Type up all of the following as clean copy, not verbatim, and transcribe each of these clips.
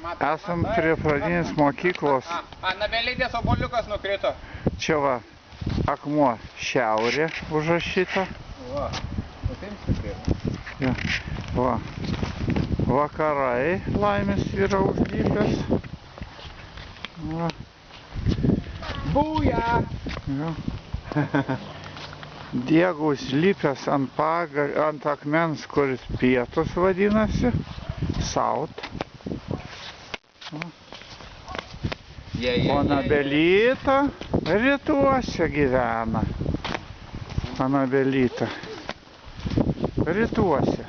Esam prie pradinės mokyklos. Anabelytės obuoliukas nukrito. Čia va, akmuo šiaurė užrašyta. Va, taip stipriai. Ja. Va. Vakarai Laimės yra užlipęs. Va. Būja! Ja. Diegus lipęs ant akmens, kuris pietus vadinasi. South. O Anabelyta rytuose gyvena. Anabelyta. Rytuose.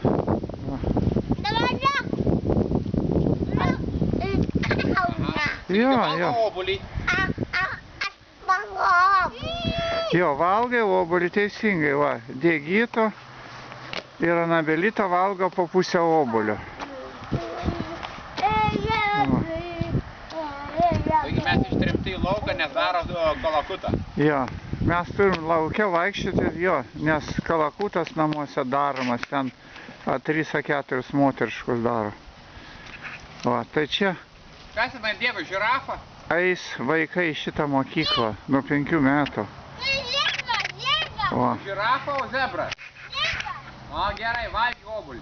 Jo. Jo, valgai obuolį teisingai, va. Diegito ir Anabelyta valgo po pusę obuolio. Taigi mes ištremti į lauką, nes daro kalakutą. Jo, mes turim lauke vaikščioti, jo, nes kalakutas namuose daromas, ten 3-4 moteriškus daro. Va, tai čia Kas man Dievui, žirafa? eis vaikai į šitą mokyklą nuo 5 metų. O. Žirafa, o zebras? O, gerai, valgy obuolį.